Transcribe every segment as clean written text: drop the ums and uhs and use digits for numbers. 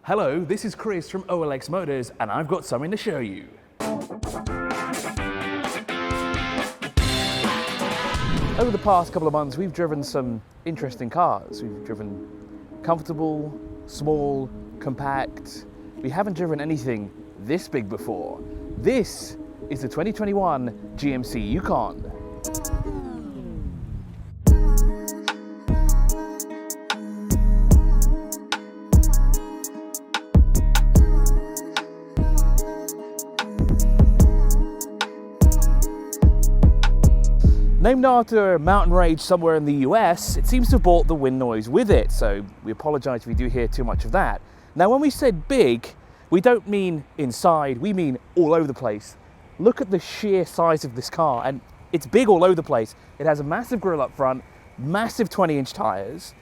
Hello, this is Chris from OLX Motors, and I've got something to show you. Over the past couple of months, we've driven some interesting cars. We've driven comfortable, small, compact. We haven't driven anything this big before. This is the 2021 GMC Yukon. Named after a mountain range somewhere in the US, it seems to have brought the wind noise with it, so we apologise if we do hear too much of that. Now, when we said big, we don't mean inside, we mean all over the place. Look at the sheer size of this car, and it's big all over the place. It has a massive grille up front, massive 20-inch tyres,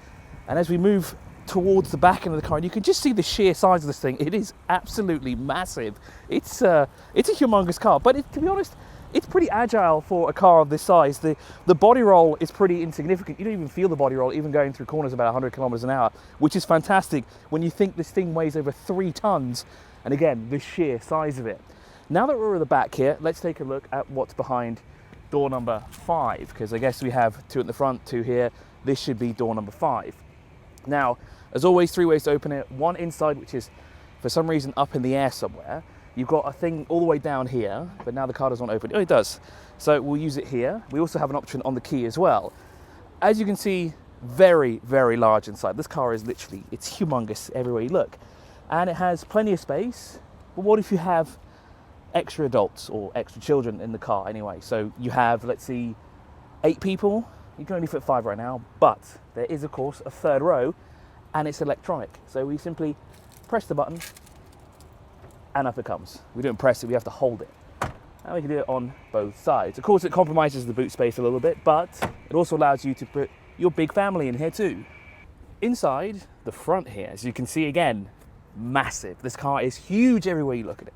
and as we move towards the back end of the car, you can just see the sheer size of this thing. It is absolutely massive. It's a humongous car, but to be honest, it's pretty agile for a car of this size. The body roll is pretty insignificant. You don't even feel the body roll, even going through corners about 100 kilometers an hour, which is fantastic when you think this thing weighs over 3 tons. And again, the sheer size of it. Now that we're at the back here, let's take a look at what's behind door number 5, because I guess we have 2 at the front, 2 here. This should be door number 5. Now, as always, 3 ways to open it. One inside, which is for some reason up in the air somewhere. You've got a thing all the way down here, but now the car doesn't open. Oh, it does. So we'll use it here. We also have an option on the key as well. As you can see, very, very large inside. This car is literally, it's humongous everywhere you look. And it has plenty of space. But what if you have extra adults or extra children in the car anyway? So you have, let's see, 8 people. You can only fit 5 right now, but there is, of course, a 3rd row, and it's electronic. So we simply press the button, and up it comes. We don't press it, we have to hold it. And we can do it on both sides. Of course, it compromises the boot space a little bit, but it also allows you to put your big family in here too. Inside the front here, as you can see again, massive. This car is huge everywhere you look at it.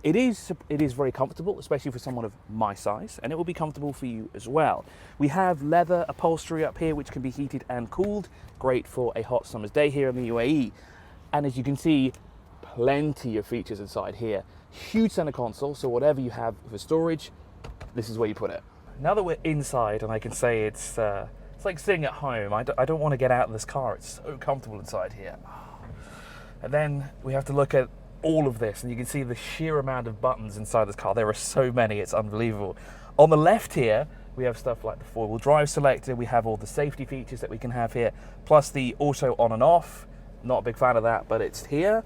It is very comfortable, especially for someone of my size, and it will be comfortable for you as well. We have leather upholstery up here, which can be heated and cooled. Great for a hot summer's day here in the UAE. And as you can see, plenty of features inside here. Huge center console, so whatever you have for storage, this is where you put it. Now that we're inside, and I can say it's like sitting at home. I don't want to get out of this car. It's so comfortable inside here. And then we have to look at all of this, and you can see the sheer amount of buttons inside this car. There are so many, it's unbelievable. On the left here, we have stuff like the 4-wheel drive selector. We have all the safety features that we can have here, plus the auto on and off. Not a big fan of that, but it's here.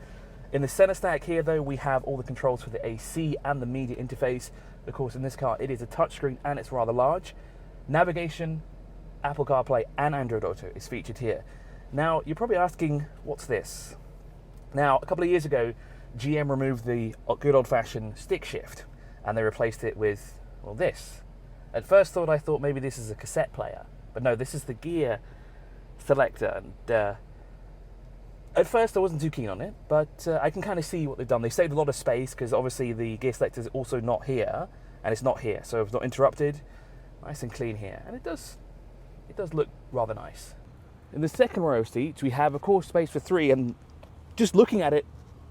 In the center stack here, though, we have all the controls for the AC and the media interface. Of course, in this car, it is a touchscreen and it's rather large. Navigation, Apple CarPlay, and Android Auto is featured here. Now, you're probably asking, what's this? Now, a couple of years ago, GM removed the good old-fashioned stick shift, and they replaced it with, well, this. At first I thought maybe this is a cassette player, but no, this is the gear selector. And at first I wasn't too keen on it, but I can kind of see what they've done. They saved a lot of space because obviously the gear selector is also not here, and it's not here, so it's not interrupted. Nice and clean here, and it does look rather nice. In the second row of seats, we have, of course, space for 3, and just looking at it,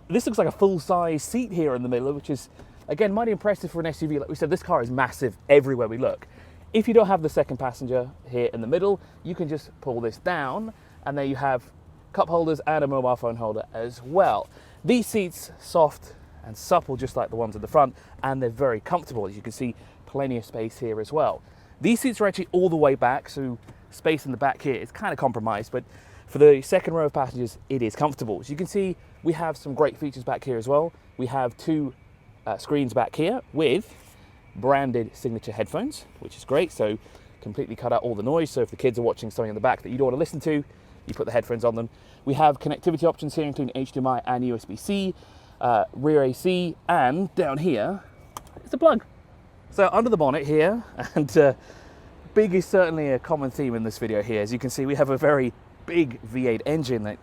this looks like a full-size seat here in the middle, which is, again, mighty impressive for an SUV. Like we said, this car is massive everywhere we look. If you don't have the second passenger here in the middle, you can just pull this down, and there you have cup holders and a mobile phone holder as well. These seats, soft and supple, just like the ones at the front, and they're very comfortable. As you can see, plenty of space here as well. These seats are actually all the way back, so space in the back here is kind of compromised, but for the second row of passengers, it is comfortable. As you can see, we have some great features back here as well. We have 2 screens back here with branded signature headphones, which is great, so completely cut out all the noise. So if the kids are watching something in the back that you don't want to listen to, you put the headphones on them. We have connectivity options here, including HDMI and USB-C, rear AC, and down here is the plug. So under the bonnet here, and big is certainly a common theme in this video here. As you can see, we have a very big V8 engine that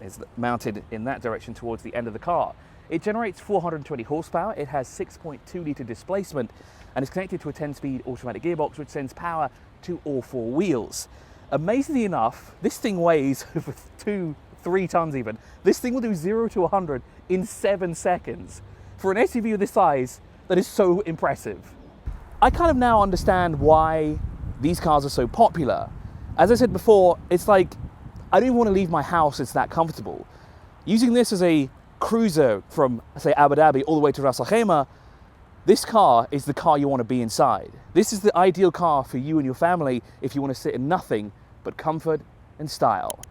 is mounted in that direction towards the end of the car. It generates 420 horsepower, it has 6.2 litre displacement, and is connected to a 10-speed automatic gearbox which sends power to all 4 wheels. Amazingly enough, this thing weighs over 3 tons even. This thing will do 0 to 100 in 7 seconds. For an SUV of this size, that is so impressive. I kind of now understand why these cars are so popular. As I said before, it's like, I don't even want to leave my house, it's that comfortable. Using this as a cruiser from, say, Abu Dhabi all the way to Ras Al Khaimah, this car is the car you want to be inside. This is the ideal car for you and your family if you want to sit in nothing but comfort and style.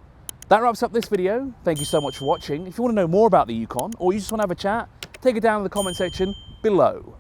That wraps up this video. Thank you so much for watching. If you want to know more about the Yukon, or you just want to have a chat, take it down in the comment section below.